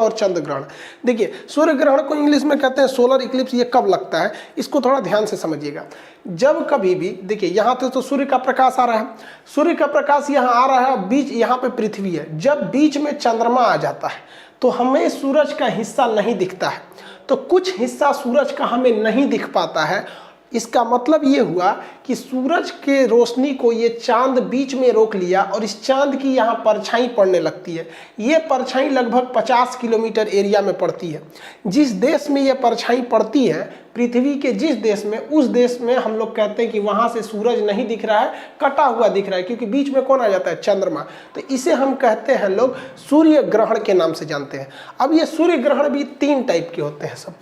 और चंद्र ग्रहण। देखिए सूर्य ग्रहण को इंग्लिश में कहते हैं सोलर इक्लिप्स। ये कब लगता है इसको थोड़ा ध्यान से समझिएगा। जब कभी भी देखिए यहाँ तो सूर्य का प्रकाश आ रहा है, सूर्य का प्रकाश यहाँ आ रहा है, बीच यहाँ पे पृथ्वी है। जब बीच में चंद्रमा आ जाता है तो हमें सूरज का हिस्सा नहीं दिखता है, तो कुछ हिस्सा सूरज का हमें नहीं दिख पाता है। इसका मतलब ये हुआ कि सूरज के रोशनी को ये चांद बीच में रोक लिया और इस चांद की यहाँ परछाई पड़ने लगती है। ये परछाई लगभग 50 किलोमीटर एरिया में पड़ती है। जिस देश में ये परछाई पड़ती है पृथ्वी के जिस देश में, उस देश में हम लोग कहते हैं कि वहाँ से सूरज नहीं दिख रहा है, कटा हुआ दिख रहा है, क्योंकि बीच में कौन आ जाता है, चंद्रमा। तो इसे हम कहते हैं लोग सूर्य ग्रहण के नाम से जानते हैं। अब ये सूर्य ग्रहण भी 3 टाइप के होते हैं सब,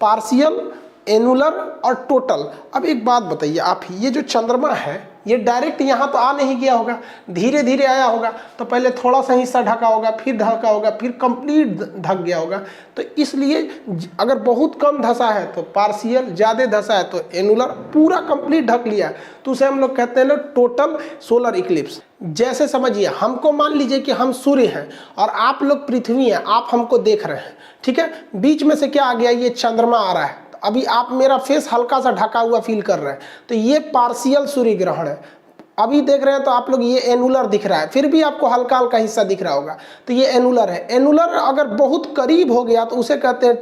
पार्शियल, एनुलर और टोटल। अब एक बात बताइए आप, ये जो चंद्रमा है ये डायरेक्ट यहाँ तो आ नहीं गया होगा, धीरे धीरे आया होगा। तो पहले थोड़ा सा हिस्सा ढका होगा, फिर ढका होगा, फिर कंप्लीट ढक गया होगा। तो इसलिए अगर बहुत कम धसा है तो पार्शियल, ज़्यादा धसा है तो एनुलर, पूरा कंप्लीट ढक लिया है तो उसे हम लोग कहते हैं लोग टोटल सोलर इक्लिप्स। जैसे समझिए, हमको मान लीजिए कि हम सूर्य हैं और आप लोग पृथ्वी हैं, आप हमको देख रहे हैं, ठीक है। बीच में से क्या आ गया, ये चंद्रमा आ रहा है। अभी आप मेरा फेस हल्का सा ढका हुआ फील कर रहे हैं, तो ये पार्शियल सूर्य ग्रहण है। अभी देख रहे हैं तो आप लोग ये एनुलर दिख रहा है, फिर भी आपको हल्का हल्का हिस्सा दिख रहा होगा, तो ये एनुलर है। एनुलर अगर बहुत करीब हो गया तो उसे कहते हैं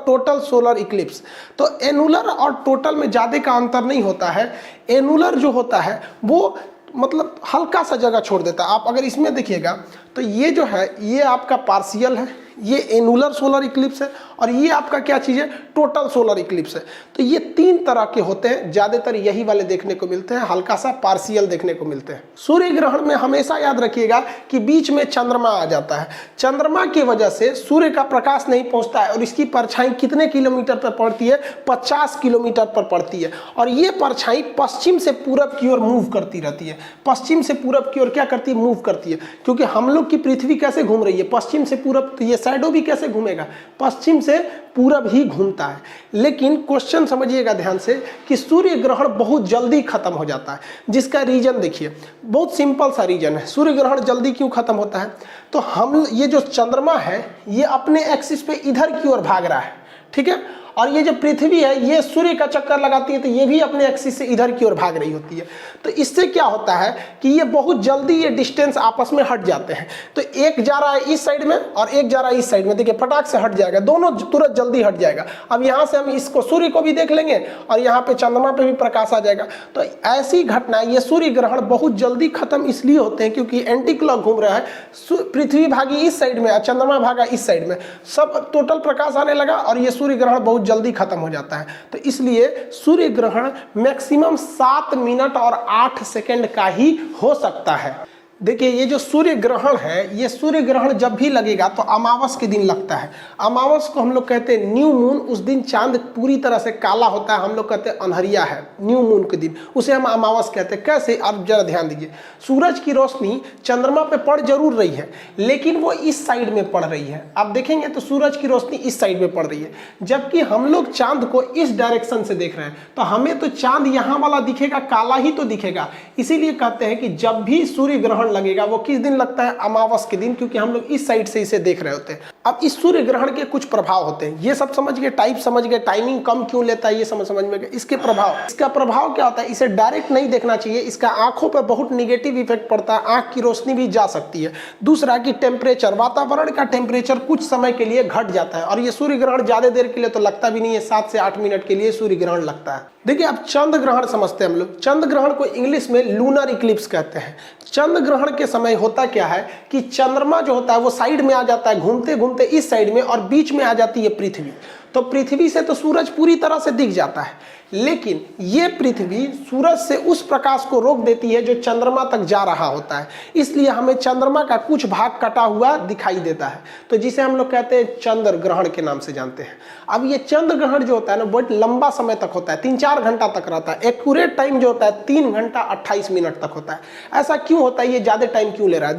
टोटल सोलर इक्लिप्स। तो एनुलर और टोटल में ज़्यादा का अंतर नहीं होता है। एनुलर जो होता है वो मतलब हल्का सा जगह छोड़ देता है। आप अगर इसमें देखिएगा तो ये जो है ये आपका पार्शियल है, ये एनुलर सोलर इक्लिप्स है, और ये आपका क्या चीज़ है, टोटल सोलर इक्लिप्स है। तो ये 3 तरह के होते हैं, ज़्यादातर यही वाले देखने को मिलते हैं, हल्का सा पार्शियल देखने को मिलते हैं। सूर्य ग्रहण में हमेशा याद रखिएगा कि बीच में चंद्रमा आ जाता है। चंद्रमा की वजह से सूर्य का प्रकाश नहीं पहुंचता है और इसकी परछाई कितने किलोमीटर पर पड़ती है, 50 किलोमीटर पर पड़ती है। और ये परछाई पश्चिम से पूरब की ओर मूव करती रहती है, पश्चिम से पूरब की ओर क्या करती है, मूव करती है। क्योंकि हम लोग की पृथ्वी कैसे घूम रही है, पश्चिम से पूरब, तो ये शैडो भी कैसे घूमेगा, पश्चिम से पूरब ही घूमता है। लेकिन क्वेश्चन समझिएगा ध्यान से कि सूर्य ग्रहण बहुत जल्दी खत्म हो जाता है। जिसका रीजन देखिए, बहुत सिंपल सा रीजन है। सूर्य ग्रहण जल्दी क्यों खत्म होता है, तो हम ये जो चंद्रमा है ये अपने एक्सिस पे इधर की ओर भाग रहा है, ठीक है। और ये जो पृथ्वी है ये सूर्य का चक्कर लगाती है, तो ये भी अपने एक्सिस से इधर की ओर भाग रही होती है। तो इससे क्या होता है कि ये बहुत जल्दी ये डिस्टेंस आपस में हट जाते हैं। तो एक जा रहा है इस साइड में और एक जा रहा है इस साइड में, देखिए फटाक से हट जाएगा, दोनों तुरंत जल्दी हट जाएगा। अब यहाँ से हम इसको सूर्य को भी देख लेंगे और यहाँ पे चंद्रमा पे भी प्रकाश आ जाएगा। तो ऐसी घटना, ये सूर्य ग्रहण बहुत जल्दी खत्म इसलिए होते हैं क्योंकि एंटी क्लॉक घूम रहा है, पृथ्वी भागी इस साइड में और चंद्रमा भागा इस साइड में, सब टोटल प्रकाश आने लगा और ये सूर्य ग्रहण बहुत जल्दी खत्म हो जाता है। तो इसलिए सूर्य ग्रहण मैक्सिमम 7 मिनट और 8 सेकंड का ही हो सकता है। देखिए ये जो सूर्य ग्रहण है, ये सूर्य ग्रहण जब भी लगेगा तो अमावस के दिन लगता है। अमावस को हम लोग कहते हैं न्यू मून। उस दिन चांद पूरी तरह से काला होता है, हम लोग कहते हैं अंधरिया है न्यू मून के दिन, उसे हम अमावस कहते हैं। कैसे, आप जरा ध्यान दीजिए, सूरज की रोशनी चंद्रमा पे पड़ जरूर रही है लेकिन वो इस साइड में पड़ रही है। आप देखेंगे तो सूरज की रोशनी इस साइड में पड़ रही है, जबकि हम लोग चांद को इस डायरेक्शन से देख रहे हैं। तो हमें तो चांद यहाँ वाला दिखेगा, काला ही तो दिखेगा। इसीलिए कहते हैं कि जब भी सूर्य ग्रहण लगेगा वो किस दिन लगता है, अमावस के दिन, क्योंकि हम लोग इस साइड से इसे देख रहे होते हैं। अब इस सूर्य ग्रहण के कुछ प्रभाव होते हैं, ये सब समझ गए, टाइप समझ गए, टाइमिंग कम क्यों लेता है ये समझ में गए। इसके प्रभाव, इसका प्रभाव क्या होता है, इसे डायरेक्ट नहीं देखना चाहिए, इसका आंखों पर बहुत निगेटिव इफेक्ट पड़ता है, आंख की रोशनी भी जा सकती है। दूसरा कि टेम्परेचर, वातावरण का टेम्परेचर कुछ समय के लिए घट जाता है। और ये सूर्य ग्रहण ज्यादा देर के लिए तो लगता भी नहीं है, 7 से 8 मिनट के लिए सूर्य ग्रहण लगता है। देखिए अब चंद्र ग्रहण समझते हैं हम लोग। चंद्र ग्रहण को इंग्लिश में लूनर इक्लिप्स कहते हैं। चंद्र ग्रहण के समय होता क्या है कि चंद्रमा जो होता है वो साइड में आ जाता है, घूमते घूमते इस साइड में, और बीच में आ जाती है पृथ्वी। तो पृथ्वी से तो सूरज पूरी तरह से दिख जाता है, लेकिन ये पृथ्वी सूरज से उस प्रकाश को रोक देती है जो चंद्रमा तक जा रहा होता है। इसलिए हमें चंद्रमा का कुछ भाग कटा हुआ दिखाई देता है, तो जिसे हम लोग कहते हैं चंद्र ग्रहण के नाम से जानते हैं। अब ये चंद्र ग्रहण जो होता है ना बहुत लंबा समय तक होता है, 3-4 घंटा तक रहता है। एक्यूरेट टाइम जो होता है 3 घंटा 28 मिनट तक होता है। ऐसा क्यों होता है, ये ज्यादा टाइम क्यों ले रहा है?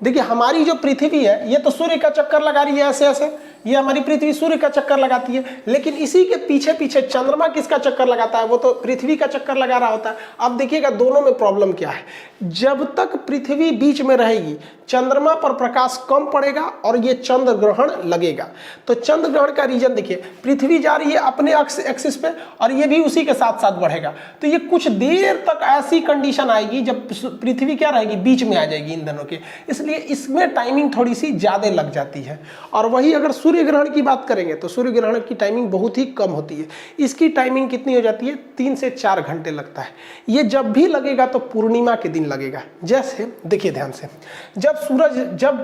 देखिए हमारी जो पृथ्वी है ये तो सूर्य का चक्कर लगा रही है ऐसे ऐसे, ये हमारी पृथ्वी सूर्य का चक्कर लगाती है, लेकिन इसी के पीछे पीछे चंद्रमा किसका चक्कर लगाता है, वो तो पृथ्वी का चक्कर लगा रहा होता है। अब देखिएगा दोनों में प्रॉब्लम क्या है, जब तक पृथ्वी बीच में रहेगी चंद्रमा पर प्रकाश कम पड़ेगा और ये चंद्र ग्रहण लगेगा। तो चंद्र ग्रहण का रीजन देखिए, पृथ्वी जा रही है अपने एक्सिस पे और ये भी उसी के साथ साथ बढ़ेगा। तो ये कुछ देर तक ऐसी कंडीशन आएगी जब पृथ्वी क्या रहेगी, बीच में आ जाएगी इन दोनों के, इसलिए इसमें टाइमिंग थोड़ी सी ज़्यादा लग जाती है। और वही अगर सूर्य ग्रहण की बात करेंगे तो सूर्य ग्रहण की टाइमिंग बहुत ही कम होती है। इसकी टाइमिंग कितनी हो जाती है, 3 से 4 घंटे लगता है। ये जब भी लगेगा तो पूर्णिमा के दिन लगेगा। जैसे देखिए ध्यान से, जब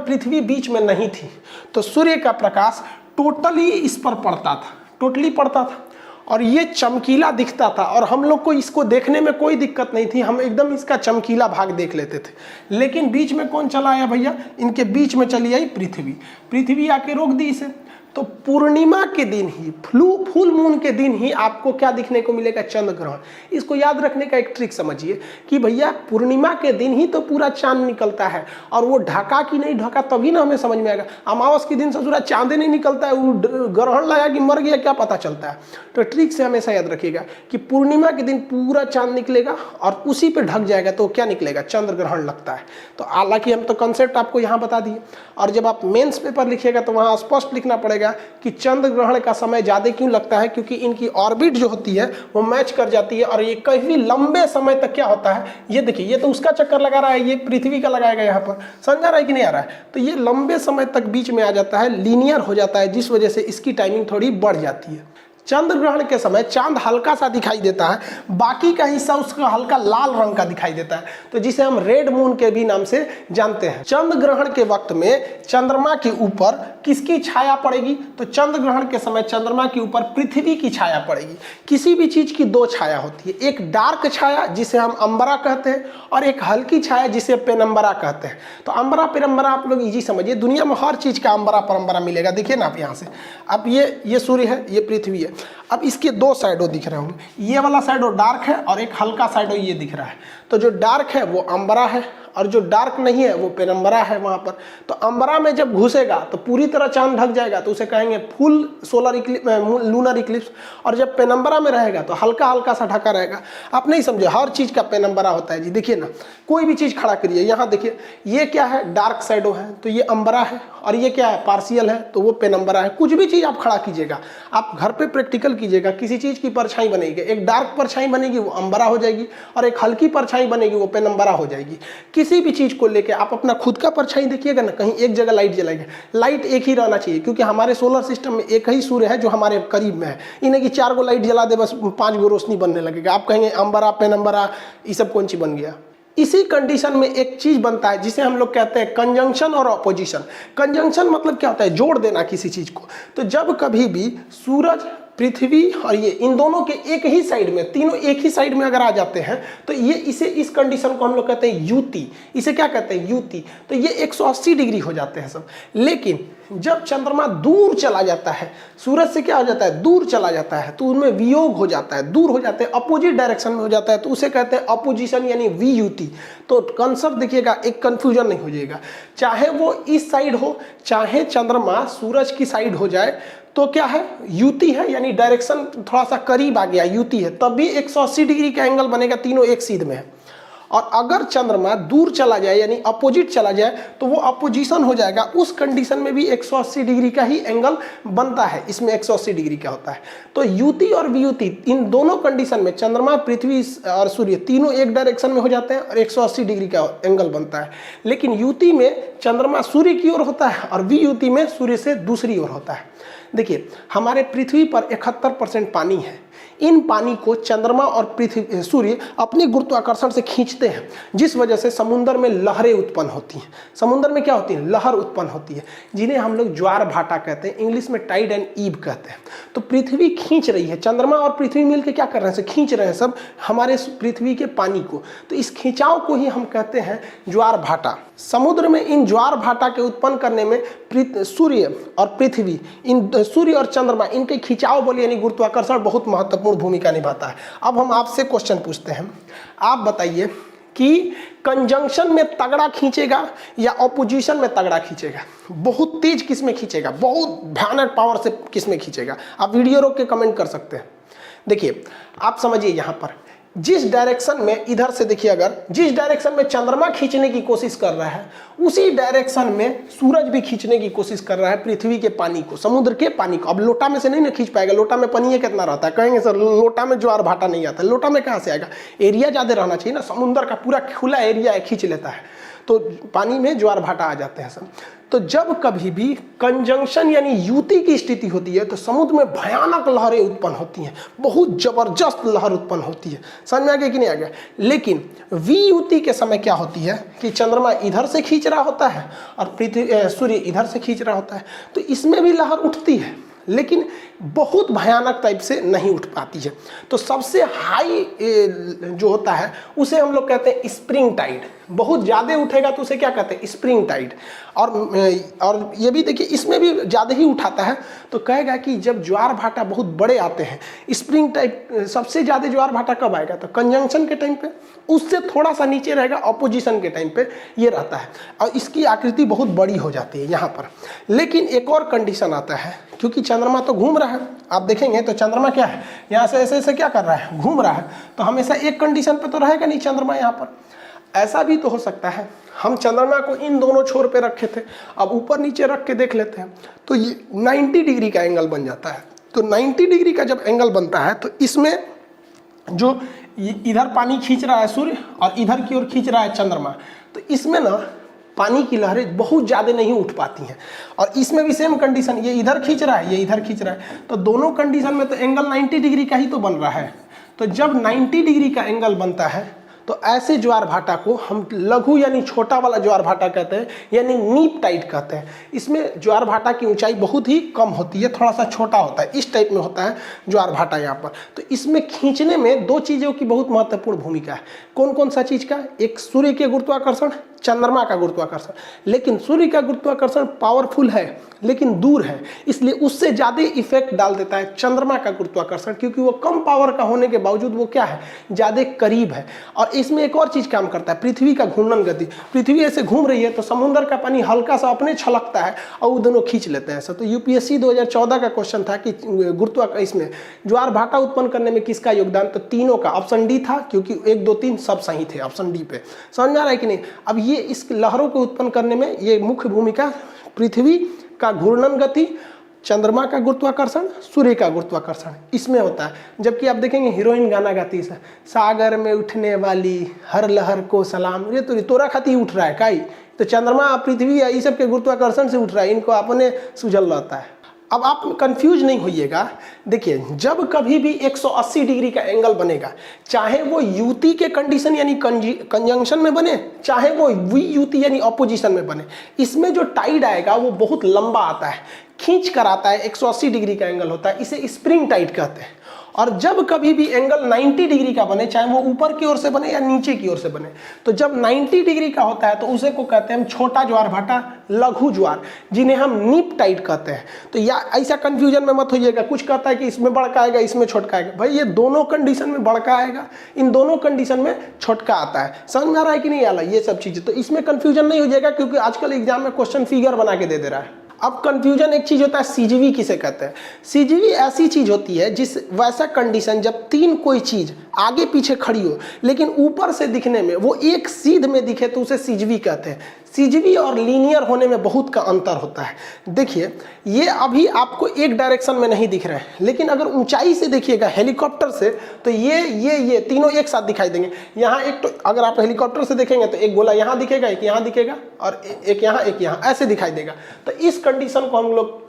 पृथ्वी बीच में नहीं थी तो सूर्य का प्रकाश टोटली इस पर पड़ता था, टोटली पड़ता था और ये चमकीला दिखता था और हम लोग को इसको देखने में कोई दिक्कत नहीं थी, हम एकदम इसका चमकीला भाग देख लेते थे। लेकिन बीच में कौन चला आया भैया, इनके बीच में चली आई पृथ्वी, पृथ्वी आके रोक दी इसे। तो पूर्णिमा के दिन ही, फुल मून के दिन ही आपको क्या दिखने को मिलेगा, चंद्र ग्रहण। इसको याद रखने का एक ट्रिक समझिए कि भैया पूर्णिमा के दिन ही तो पूरा चांद निकलता है, और वो ढका कि नहीं ढका तभी ना हमें समझ में आएगा। अमावस के दिन से पूरा चांद नहीं निकलता है, वो ग्रहण लगा कि मर गया क्या पता चलता है। तो ट्रिक से हमेशा याद रखिएगा कि पूर्णिमा के दिन पूरा चांद निकलेगा और उसी पे ढक जाएगा तो क्या निकलेगा, चंद्र ग्रहण लगता है। तो हालांकि हम तो कंसेप्ट आपको यहाँ बता दिए, और जब आप मेंस पेपर लिखिएगा तो वहाँ स्पष्ट लिखना पड़ेगा कि चंद्र ग्रहण का समय ज़्यादा क्यों लगता है, क्योंकि इनकी ऑर्बिट जो होती है वो मैच कर जाती है और ये काफी लंबे समय तक क्या होता है, ये देखिए ये तो उसका चक्कर लगा रहा है, ये पृथ्वी का लगाएगा यहाँ पर, समझ आ रहा है कि नहीं आ रहा है। तो ये लंबे समय तक बीच में आ जाता है, लीनियर हो जाता है, जिस वजह से इसकी टाइमिंग थोड़ी बढ़ जाती है। चंद्र ग्रहण के समय चांद हल्का सा दिखाई देता है, बाकी का हिस्सा उसका हल्का लाल रंग का दिखाई देता है, तो जिसे हम रेड मून के भी नाम से जानते हैं। चंद्र ग्रहण के वक्त में चंद्रमा के ऊपर किसकी छाया पड़ेगी, तो चंद्र ग्रहण के समय चंद्रमा के ऊपर पृथ्वी की छाया पड़ेगी। किसी भी चीज की 2 छाया होती है, एक डार्क छाया जिसे हम अंबरा कहते हैं और एक हल्की छाया जिसे पेनम्बरा कहते हैं। तो अंबरा पेनम्बरा आप लोग इजी समझिए, दुनिया में हर चीज का अंबरा परम्बरा मिलेगा। देखिए ना आप यहाँ से, अब ये सूर्य है, ये पृथ्वी है। अब इसके 2 साइडों दिख रहे होंगे, ये वाला साइडो डार्क है और एक हल्का साइडो ये दिख रहा है। तो जो डार्क है वो अंबरा है और जो डार्क नहीं है वो पेनम्बरा है वहाँ पर। तो अंबरा में जब घुसेगा तो पूरी तरह चांद ढक जाएगा, तो उसे कहेंगे full solar Eclipse, lunar Eclipse. और जब पेनम्बरा में रहेगा तो हल्का हल्का सा ढका रहेगा। आप नहीं समझे, हर चीज़ का पेनम्बरा होता है जी। देखिए ना, कोई भी चीज़ खड़ा करिए, यहाँ देखिए ये क्या है, डार्क साइडो है तो ये अंबरा है, और ये क्या है, पार्शियल है तो वो पेनम्बरा है। कुछ भी चीज़ आप खड़ा कीजिएगा, आप घर पे प्रैक्टिकल कीजिएगा, किसी चीज़ की परछाई बनेगी, एक डार्क परछाई बनेगी वो अंबरा हो जाएगी और एक हल्की परछाई बनेगी वो पेनम्बरा हो जाएगी। किसी भी चीज़ को लेके आप अपना खुद का परछाई देखिएगा ना, कहीं एक जगह लाइट जलाएगा, लाइट एक ही रहना चाहिए, क्योंकि हमारे सोलर सिस्टम में एक ही सूर्य है जो हमारे करीब में है। इन्हें कि 4 गो लाइट जला दे बस 5 गो रोशनी बनने लगेगा, आप कहेंगे अंबरा पेनम्बरा ये सब कौन सी बन गया। इसी कंडीशन में एक चीज बनता है जिसे हम लोग कहते हैं कंजंक्शन और ऑपोजिशन। कंजंक्शन मतलब क्या होता है, जोड़ देना किसी चीज को। तो जब कभी भी सूरज, पृथ्वी और ये इन दोनों के एक ही साइड में, तीनों एक ही साइड में अगर आ जाते हैं तो ये इस कंडीशन को हम लोग कहते हैं युति। इसे क्या कहते हैं, युति। तो ये 180 डिग्री हो जाते हैं सब। लेकिन जब चंद्रमा दूर चला जाता है, सूरज से क्या हो जाता है, दूर चला जाता है, तो उनमें वियोग हो जाता है, दूर हो जाते हैं, अपोजिट डायरेक्शन में हो जाता है, तो उसे कहते हैं अपोजिशन यानी वियुति। तो कंसेप्ट देखिएगा, एक कंफ्यूजन नहीं हो जाएगा। चाहे वो इस साइड हो, चाहे चंद्रमा सूरज की साइड हो जाए, तो क्या है, युति है, यानी डायरेक्शन थोड़ा सा करीब आ गया, युति है, तब भी 180 डिग्री का एंगल बनेगा, तीनों एक सीध में है। और अगर चंद्रमा दूर चला जाए यानी अपोजिट चला जाए तो वो अपोजिशन हो जाएगा। उस कंडीशन में भी 180 डिग्री का ही एंगल बनता है, इसमें 180 डिग्री का होता है। तो युति और वियुति इन दोनों कंडीशन में चंद्रमा, पृथ्वी और सूर्य तीनों एक डायरेक्शन में हो जाते हैं और 180 डिग्री का एंगल बनता है। लेकिन युति में चंद्रमा सूर्य की ओर होता है और वियुति में सूर्य से दूसरी ओर होता है। देखिए, हमारे पृथ्वी पर 71% पानी है। इन पानी को चंद्रमा और पृथ्वी, सूर्य अपनी गुरुत्वाकर्षण से खींचते हैं, जिस वजह से समुद्र में लहरें उत्पन्न होती हैं। समुद्र में क्या होती है, लहर उत्पन्न होती है, जिन्हें हम लोग ज्वार भाटा कहते हैं, इंग्लिश में टाइड एंड ईव कहते हैं। तो पृथ्वी खींच रही है, चंद्रमा और पृथ्वी मिलकर क्या कर रहे हैं, खींच रहे हैं सब हमारे पृथ्वी के पानी को। तो इस खिंचाव को ही हम कहते हैं ज्वार भाटा। समुद्र में इन ज्वार भाटा के उत्पन्न करने में सूर्य और पृथ्वी, इन सूर्य और चंद्रमा, इनके खिंचाव बल यानी गुरुत्वाकर्षण बहुत महत्वपूर्ण भूमिका निभाता है। अब हम आपसे क्वेश्चन पूछते हैं, आप बताइए कि कंजंक्शन में तगड़ा खींचेगा या ऑपोजिशन में तगड़ा खींचेगा, बहुत तेज किस में खींचेगा, बहुत भयानक पावर से किस में खींचेगा। आप वीडियो रोक के कमेंट कर सकते हैं। देखिए आप समझिए, यहाँ पर जिस डायरेक्शन में, इधर से देखिए, अगर जिस डायरेक्शन में चंद्रमा खींचने की कोशिश कर रहा है उसी डायरेक्शन में सूरज भी खींचने की कोशिश कर रहा है पृथ्वी के पानी को, समुद्र के पानी को। अब लोटा में से नहीं ना खींच पाएगा, लोटा में पानी कितना रहता है, कहेंगे सर लोटा में ज्वार भाटा नहीं आता, लोटा में कहाँ से आएगा, एरिया ज़्यादा रहना चाहिए ना, समुद्र का पूरा खुला एरिया है, खींच लेता है, तो पानी में ज्वार भाटा आ जाते हैं सब। तो जब कभी भी कंजंक्शन यानी युति की स्थिति होती है तो समुद्र में भयानक लहरें उत्पन्न होती हैं, बहुत जबरदस्त लहर उत्पन्न होती है। समझ में आ गया कि नहीं आ गया। लेकिन वियुति के समय क्या होती है कि चंद्रमा इधर से खींच रहा होता है और सूर्य इधर से खींच रहा होता है, तो इसमें भी लहर उठती है लेकिन बहुत भयानक टाइप से नहीं उठ पाती है। तो सबसे हाई जो होता है उसे हम लोग कहते हैं स्प्रिंग टाइड। बहुत ज़्यादा उठेगा तो उसे क्या कहते हैं, स्प्रिंग टाइड। और ये भी देखिए इसमें भी ज़्यादा ही उठाता है तो कहेगा कि जब ज्वार भाटा बहुत बड़े आते हैं, स्प्रिंग टाइड सबसे ज़्यादा ज्वार भाटा कब आएगा, तो कंजंक्शन के टाइम पे, उससे थोड़ा सा नीचे रहेगा ऑपोजिशन के टाइम पे ये रहता है, और इसकी आकृति बहुत बड़ी हो जाती है यहाँ पर। लेकिन एक और कंडीशन आता है, क्योंकि चंद्रमा तो घूम रहा है, आप देखेंगे तो चंद्रमा क्या है, यहाँ से ऐसे ऐसे क्या कर रहा है, घूम रहा है, तो हमेशा एक कंडीशन पे तो रहेगा नहीं चंद्रमा यहाँ पर। ऐसा भी तो हो सकता है हम चंद्रमा को इन दोनों छोर पे रखे थे, अब ऊपर नीचे रख के देख लेते हैं तो ये 90 डिग्री का एंगल बन जाता है। तो 90 डिग्री का जब एंगल बनता है तो इसमें जो इधर पानी खींच रहा है सूर्य और इधर की ओर खींच रहा है चंद्रमा, तो इसमें ना पानी की लहरें बहुत ज़्यादा नहीं उठ पाती हैं। और इसमें भी सेम कंडीशन, ये इधर खींच रहा है, ये इधर खींच रहा है, तो दोनों कंडीशन में तो एंगल 90 डिग्री का ही तो बन रहा है। तो जब 90 डिग्री का एंगल बनता है तो ऐसे ज्वार भाटा को हम लघु यानी छोटा वाला ज्वार भाटा कहते हैं, यानी नीप टाइड कहते हैं। इसमें ज्वार भाटा की ऊंचाई बहुत ही कम होती है, थोड़ा सा छोटा होता है, इस टाइप में होता है ज्वार भाटा यहाँ पर। तो इसमें खींचने में दो चीज़ों की बहुत महत्वपूर्ण भूमिका है। कौन कौन सा चीज़ का, एक सूर्य के गुरुत्वाकर्षण, चंद्रमा का गुरुत्वाकर्षण। लेकिन सूर्य का गुरुत्वाकर्षण पावरफुल है लेकिन दूर है, इसलिए उससे ज़्यादा इफेक्ट डाल देता है चंद्रमा का गुरुत्वाकर्षण, क्योंकि वो कम पावर का होने के बावजूद वो क्या है, ज़्यादा करीब है। और इसमें एक और चीज़ काम करता है, पृथ्वी का घूर्णन गति। पृथ्वी ऐसे घूम रही है तो समुद्र का पानी हल्का सा अपने छलकता है और वो दोनों खींच लेते हैं ऐसा। तो यूपीएससी 2014 का क्वेश्चन था कि इसमें ज्वार भाटा उत्पन्न करने में किसका योगदान, तो तीनों का। ऑप्शन डी था, क्योंकि 1 2 3 सब सही थे ऑप्शन डी पे। समझ में आ रहा है कि नहीं। अब ये इस लहरों को उत्पन्न करने में ये मुख्य भूमिका पृथ्वी का घूर्णन गति, चंद्रमा का गुरुत्वाकर्षण, सूर्य का गुरुत्वाकर्षण इसमें होता है। जबकि आप देखेंगे हीरोइन गाना गाती है, सागर में उठने वाली हर लहर को सलाम, ये तो तोरा खाती उठ रहा है काई, तो चंद्रमा पृथ्वी ये सब के गुरुत्वाकर्षण से उठ रहा है, इनको अपने सुझल रहता है। अब आप कंफ्यूज नहीं होइएगा। देखिए जब कभी भी 180 डिग्री का एंगल बनेगा, चाहे वो युति के कंडीशन यानी कंजंक्शन में बने, चाहे वो वियुति यानी ऑपोजिशन में बने, इसमें जो टाइड आएगा वो बहुत लंबा आता है, खींच कर आता है। 180 डिग्री का एंगल होता है, इसे स्प्रिंग टाइड कहते हैं। और जब कभी भी एंगल 90 डिग्री का बने, चाहे वो ऊपर की ओर से बने या नीचे की ओर से बने, तो जब 90 डिग्री का होता है तो उसे को कहते हैं हम छोटा ज्वार भाटा, लघु ज्वार, जिन्हें हम नीप टाइड कहते हैं। तो या ऐसा कंफ्यूजन में मत होइएगा, कुछ कहता है कि इसमें बड़का आएगा इसमें छोटका आएगा। भाई ये दोनों कंडीशन में बड़का आएगा, इन दोनों कंडीशन में छोटका आता है। समझ में आ रहा है कि नहीं आ रहा ये सब चीज़ें। तो इसमें कंफ्यूजन नहीं हो जाएगा, क्योंकि आजकल एग्जाम में क्वेश्चन फिगर बना के दे रहा है। अब कंफ्यूजन एक चीज होता है, सीजीवी किसे कहते हैं। सीजीवी ऐसी चीज होती है जिस वैसा कंडीशन जब तीन कोई चीज आगे पीछे खड़ी हो लेकिन ऊपर से दिखने में वो एक सीध में दिखे तो उसे सीजीवी कहते हैं। सीजीवी और लीनियर होने में बहुत का अंतर होता है। देखिए ये अभी आपको एक डायरेक्शन में नहीं दिख रहे हैं, लेकिन अगर ऊंचाई से देखिएगा हेलीकॉप्टर से तो ये तीनों एक साथ दिखाई देंगे। यहाँ एक तो अगर आप हेलीकॉप्टर से देखेंगे तो एक गोला यहाँ दिखेगा, एक यहाँ दिखेगा और एक यहाँ ऐसे दिखाई देगा। तो इस कंडीशन को हम लोग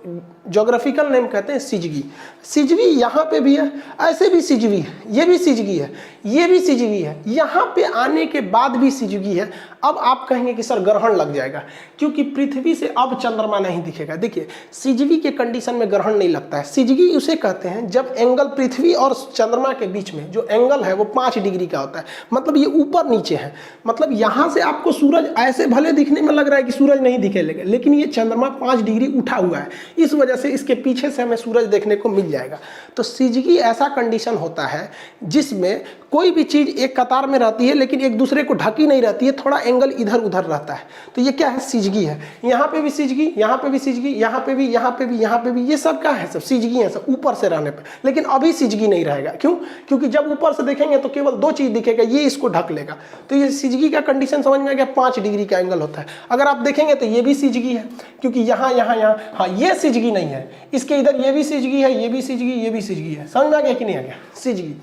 ज्योग्राफिकल नेम कहते हैं सिजगी। सिजवी यहाँ पे भी है, ऐसे भी सिजवी है, ये भी सिजगी है, ये भी सिजगी है, यहाँ पे आने के बाद भी सिजगी है। अब आप कहेंगे कि सर ग्रहण लग जाएगा, क्योंकि पृथ्वी से अब चंद्रमा नहीं दिखेगा। देखिए सिजवी के कंडीशन में ग्रहण नहीं लगता है। सिजगी उसे कहते हैं जब एंगल पृथ्वी और चंद्रमा के बीच में जो एंगल है वो 5 डिग्री का होता है, मतलब ये ऊपर नीचे है। मतलब यहाँ से आपको सूरज ऐसे भले दिखने में लग रहा है कि सूरज नहीं दिखे, लेकिन ये चंद्रमा 5 डिग्री उठा हुआ है, इस वजह वजह से इसके पीछे से हमें सूरज देखने को मिल जाएगा। तो सिजगी ऐसा कंडीशन होता है जिसमें कोई भी चीज़ एक कतार में रहती है लेकिन एक दूसरे को ढकी नहीं रहती है, थोड़ा एंगल इधर उधर रहता है। तो ये क्या है? सिजगी है। यहाँ पे भी सिजगी, यहाँ पे भी सिजगी, यहाँ पे भी, यहाँ पे भी, यहाँ पे भी, ये सब क्या है? सब सिजगी है, सब ऊपर से रहने पे। लेकिन अभी सिजगी नहीं रहेगा। क्यों? क्योंकि जब ऊपर से देखेंगे तो केवल दो चीज़ दिखेगा, ये इसको ढक लेगा। तो ये सिजगी का कंडीशन समझ में आ गया। 5 डिग्री का एंगल होता है। अगर आप देखेंगे तो ये भी सिजगी है, क्योंकि यहाँ यहाँ यहाँ, हाँ ये सिजगी नहीं है, इसके इधर ये भी सिजगी है, ये भी सिजगी, ये भी सिजगी है। समझ में आ गया कि नहीं आ गया? सिजगी।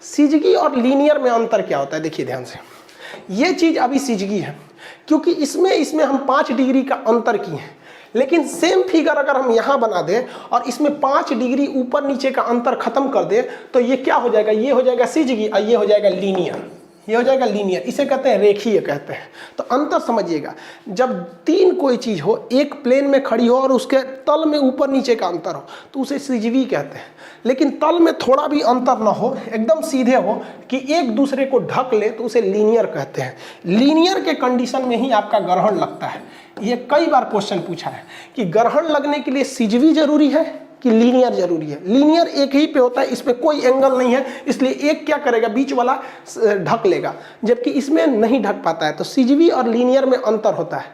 सिजगी और लीनियर में अंतर क्या होता है? देखिए ध्यान से, ये चीज अभी सिजगी है क्योंकि इसमें हम 5 डिग्री का अंतर किए हैं। लेकिन सेम फिगर अगर हम यहाँ बना दें और इसमें 5 डिग्री ऊपर नीचे का अंतर खत्म कर दें तो ये क्या हो जाएगा? ये हो जाएगा सिजगी और ये हो जाएगा लीनियर। ये हो जाएगा लीनियर। इसे कहते हैं रेखीय कहते हैं। तो अंतर समझिएगा, जब 3 कोई चीज हो, एक प्लेन में खड़ी हो और उसके तल में ऊपर नीचे का अंतर हो तो उसे सिजवी कहते हैं। लेकिन तल में थोड़ा भी अंतर ना हो, एकदम सीधे हो कि एक दूसरे को ढक ले तो उसे लीनियर कहते हैं। लीनियर के कंडीशन में ही आपका ग्रहण लगता है। ये कई बार क्वेश्चन पूछा है कि ग्रहण लगने के लिए सिजवी जरूरी है कि लीनियर जरूरी है। लीनियर एक ही पे होता है, इस पे कोई एंगल नहीं है, इसलिए एक क्या करेगा? बीच वाला ढक लेगा, जबकि इसमें नहीं ढक पाता है। तो सिजवी और लीनियर में अंतर होता है।